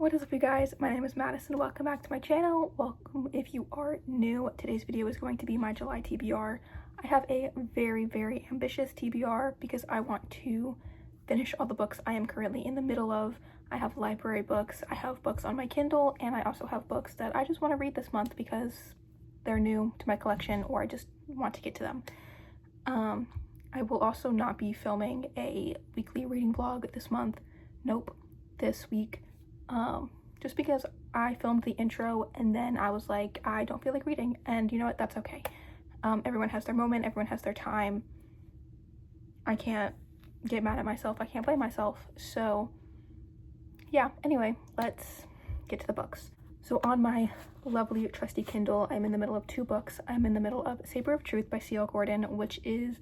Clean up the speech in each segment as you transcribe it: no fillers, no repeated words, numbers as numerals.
What is up, you guys? My name is Madison. Welcome back to my channel. Welcome if you are new. Today's video is going to be my July TBR. I have a very ambitious TBR because I want to finish all the books I am currently in the middle of. I have library books, I have books on my Kindle, and I also have books that I just want to read this month because they're new to my collection or I just want to get to them. I will also not be filming a weekly reading vlog this month. Nope, this week. Just because I filmed the intro and then I was like, I don't feel like reading, and you know what, that's okay. Everyone has their moment, everyone has their time. I can't get mad at myself, I can't blame myself. So yeah, anyway, let's get to the books. So on my lovely trusty Kindle, I'm in the middle of two books. I'm in the middle of Saber of Truth by C.L. Gordon, which is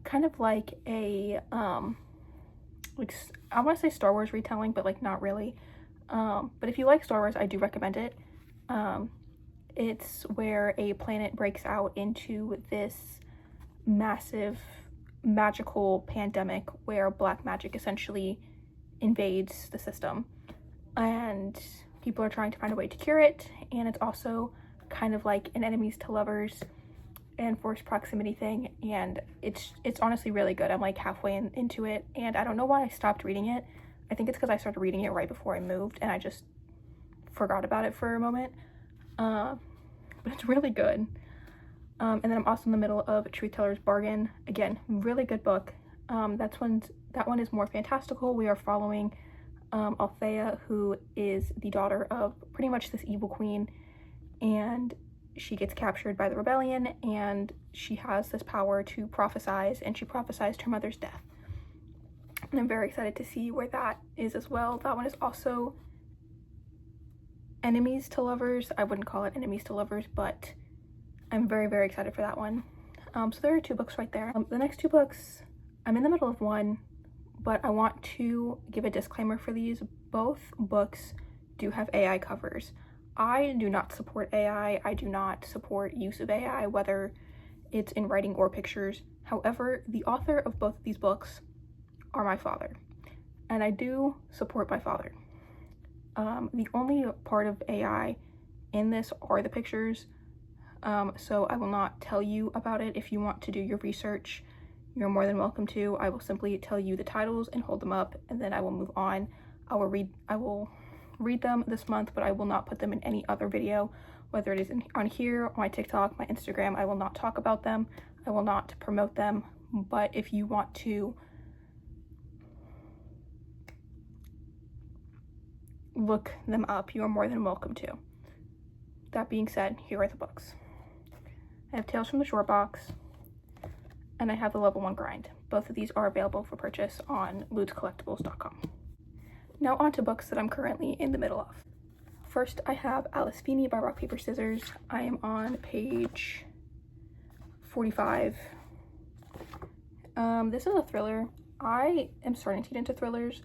kind of like a like, I want to say Star Wars retelling, but like not really. But if you like Star Wars, I do recommend it. It's where a planet breaks out into this massive magical pandemic where black magic essentially invades the system, and people are trying to find a way to cure it. And it's also kind of like an enemies to lovers and forced proximity thing, and it's honestly really good. I'm like halfway into it, and I don't know why I stopped reading it. I think it's because I started reading it right before I moved and I just forgot about it for a moment. But it's really good. And then I'm also in the middle of Truth Teller's Bargain. Again, really good book. That one is more fantastical. We are following Althea, who is the daughter of pretty much this evil queen, and she gets captured by the rebellion, and she has this power to prophesize, and she prophesized her mother's death. And I'm very excited to see where that is as well. That one is also enemies to lovers. I wouldn't call it enemies to lovers, but I'm very excited for that one. So there are two books right there. The next two books, I'm in the middle of one, but I want to give a disclaimer for these. Both books do have AI covers. I do not support AI. I do not support use of AI, whether it's in writing or pictures. However, the author of both of these books are my father, and I do support my father. The only part of AI in this are the pictures, so I will not tell you about it. If you want to do your research, you're more than welcome to. I will simply tell you the titles and hold them up, and then I will move on. I will read them this month, but I will not put them in any other video, whether it is on here, on my TikTok, my Instagram. I will not talk about them. I will not promote them. But if you want to look them up, you are more than welcome to. That being said, here are the books. I have Tales from the Short Box, and I have the Level 1 Grind. Both of these are available for purchase on lootscollectibles.com. Now on to books that I'm currently in the middle of. First, I have Alice Feeney by Rock, Paper, Scissors. I am on page 45. This is a thriller. I am starting to get into thrillers.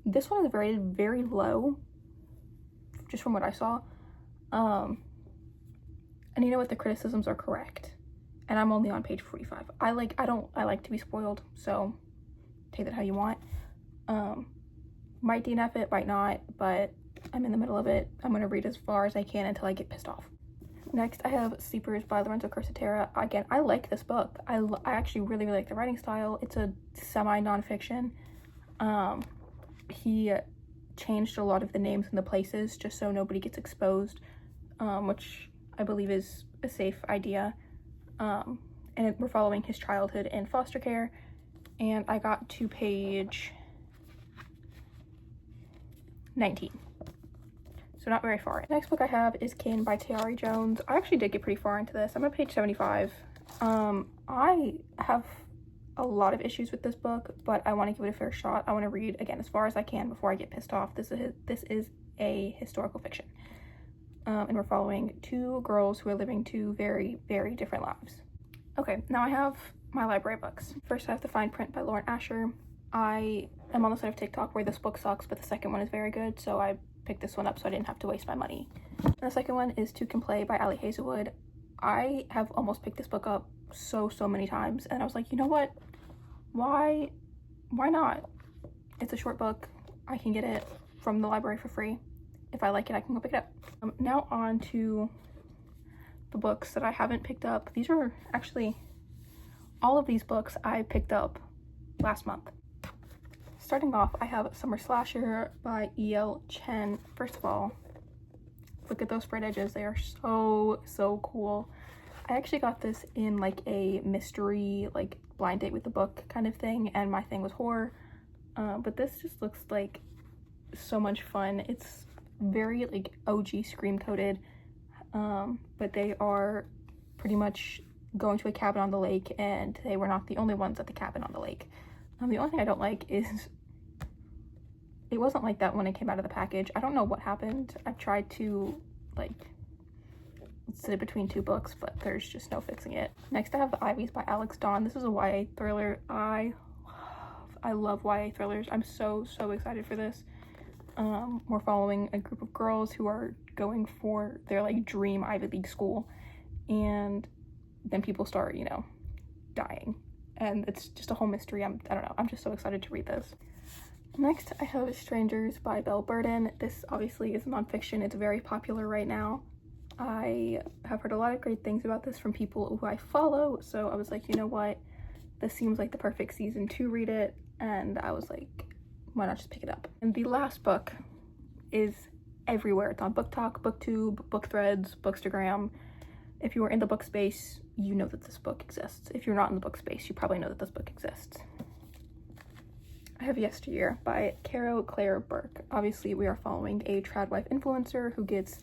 This one is very low, just from what I saw. And you know what, the criticisms are correct. And I'm only on page 45. I like to be spoiled, so take that how you want. Might DNF it, might not, but I'm in the middle of it. I'm gonna read as far as I can until I get pissed off. Next, I have Sleepers by Lorenzo Cursitera. Again, I like this book. I actually really like the writing style. It's a semi-nonfiction. He changed a lot of the names and the places just so nobody gets exposed, which I believe is a safe idea. And we're following his childhood in foster care. And I got to page 19. So not very far. Next book I have is Kin by Tayari Jones. I actually did get pretty far into this. I'm on page 75. I have a lot of issues with this book, but I want to give it a fair shot. I want to read again as far as I can before I get pissed off. This is a historical fiction. And we're following two girls who are living two very different lives. Okay, now I have my library books. First, I have The Fine Print by Lauren Asher. I am on the side of TikTok where this book sucks, but the second one is very good, so I picked this one up so I didn't have to waste my money. And the second one is Two Can Play by Ali Hazelwood. I have almost picked this book up so many times, and I was like, you know what? Why not? It's a short book. I can get it from the library for free. if I like it, I can go pick it up. Now on to the books that I haven't picked up. These are actually, all of these books I picked up last month. Starting off, I have Summer Slasher by E.L. Chen. First of all, look at those sprayed edges. They are so cool. I actually got this in like a mystery, like blind date with the book kind of thing, and my thing was horror. But this just looks like so much fun. It's very like OG Scream coded, but they are pretty much going to a cabin on the lake, and they were not the only ones at the cabin on the lake. The only thing I don't like is it wasn't like that when it came out of the package. I don't know what happened. I've tried to like sit between two books, but there's just no fixing it. Next I have The Ivies by Alex Dawn. This is a YA thriller. I love YA thrillers. I'm so excited for this. We're following a group of girls who are going for their like dream Ivy League school, and then people start, you know, dying, and it's just a whole mystery. I don't know, I'm just so excited to read this. Next I have Strangers by Belle Burden. This obviously is nonfiction. It's very popular right now. I have heard a lot of great things about this from people who I follow, so I was like, you know what, this seems like the perfect season to read it, and I was like, why not just pick it up? And the last book is everywhere. It's on Book Talk, BookTube, Book Threads, Bookstagram. If you are in the book space, you know that this book exists. If you're not in the book space, you probably know that this book exists. I have Yesteryear by Caro Claire Burke. Obviously, we are following a tradwife influencer who gets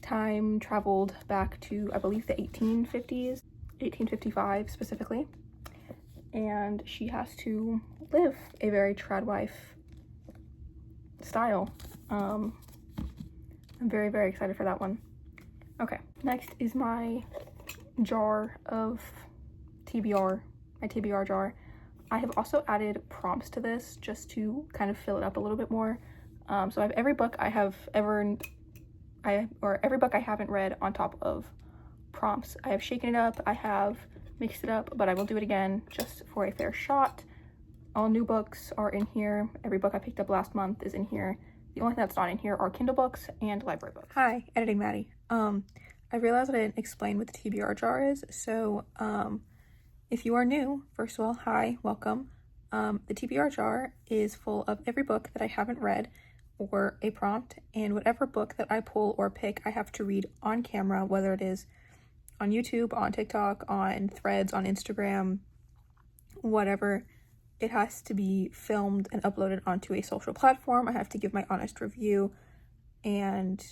time traveled back to, I believe, the 1850s, 1855 specifically, and she has to live a very tradwife style. I'm very excited for that one. Okay, next is my jar of TBR, my TBR jar. I have also added prompts to this just to kind of fill it up a little bit more. So I have every book I have every book I haven't read on top of prompts. I have shaken it up, I have mixed it up, but I will do it again just for a fair shot. All new books are in here. Every book I picked up last month is in here. The only thing that's not in here are Kindle books and library books. Hi, Editing Maddie. I realized that I didn't explain what the TBR jar is, so if you are new, first of all, hi, welcome. The TBR jar is full of every book that I haven't read or a prompt, and whatever book that I pull or pick, I have to read on camera, whether it is on YouTube, on TikTok, on Threads, on Instagram, whatever. It has to be filmed and uploaded onto a social platform. I have to give my honest review, and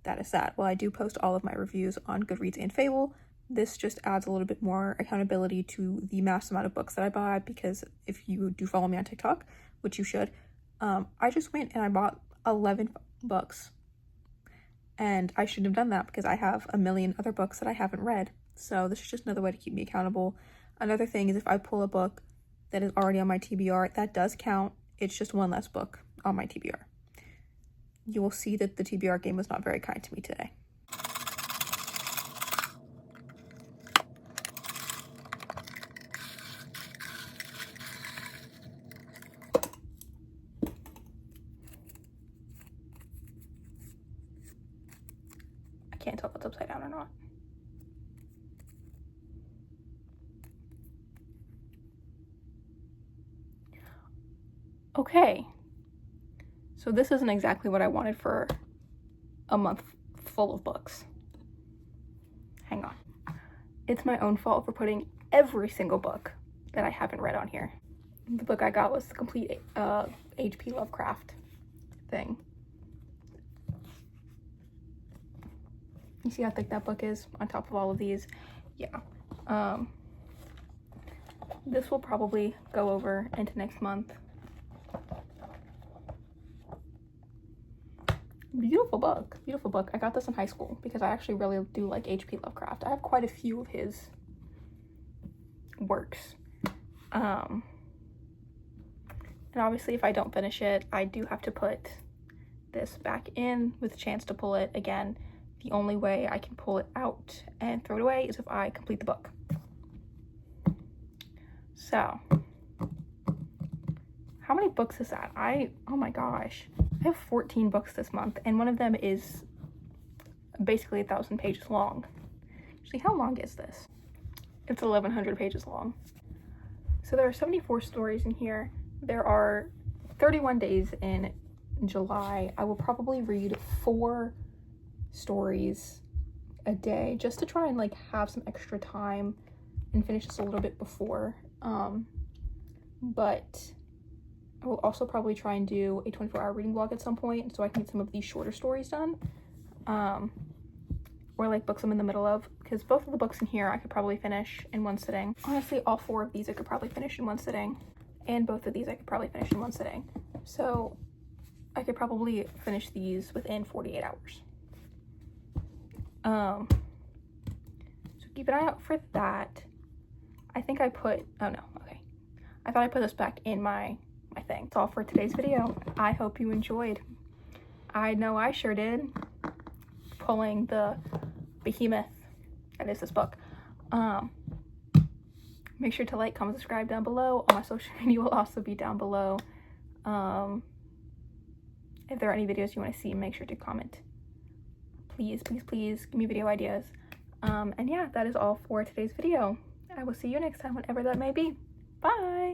that is that. While I do post all of my reviews on Goodreads and Fable, this just adds a little bit more accountability to the mass amount of books that I buy, because if you do follow me on TikTok, which you should, I just went and I bought 11 books, and I shouldn't have done that because I have a million other books that I haven't read. So this is just another way to keep me accountable. Another thing is, if I pull a book that is already on my TBR, that does count. It's just one less book on my TBR. You will see that the TBR game was not very kind to me today. I can't tell if it's upside down or not. Okay, so this isn't exactly what I wanted for a month full of books. Hang on. It's my own fault for putting every single book that I haven't read on here. The book I got was the complete H.P. Lovecraft thing. You see how thick that book is on top of all of these? Yeah. This will probably go over into next month. Beautiful book. Beautiful book. I got this in high school because I actually really do like H.P. Lovecraft. I have quite a few of his works. And obviously if I don't finish it, I do have to put this back in with a chance to pull it again. The only way I can pull it out and throw it away is if I complete the book. So, how many books is that? Oh my gosh. I have 14 books this month, and one of them is basically 1,000 pages long. Actually, how long is this? It's 1,100 pages long. So there are 74 stories in here. There are 31 days in July. I will probably read 4 stories a day just to try and like have some extra time and finish this a little bit before. But I will also probably try and do a 24-hour reading vlog at some point so I can get some of these shorter stories done. Or like books I'm in the middle of, because both of the books in here I could probably finish in one sitting. Honestly, all 4 of these I could probably finish in one sitting, and both of these I could probably finish in one sitting. So I could probably finish these within 48 hours. So keep an eye out for that. I think I put, oh no, okay. I thought I put this back in my thing. That's all for today's video. I hope you enjoyed. I know I sure did. Pulling the behemoth that is this book. Make sure to like, comment, subscribe down below. All my social media will also be down below. If there are any videos you want to see, make sure to comment. Please, please, please give me video ideas. And yeah, that is all for today's video. I will see you next time, whenever that may be. Bye!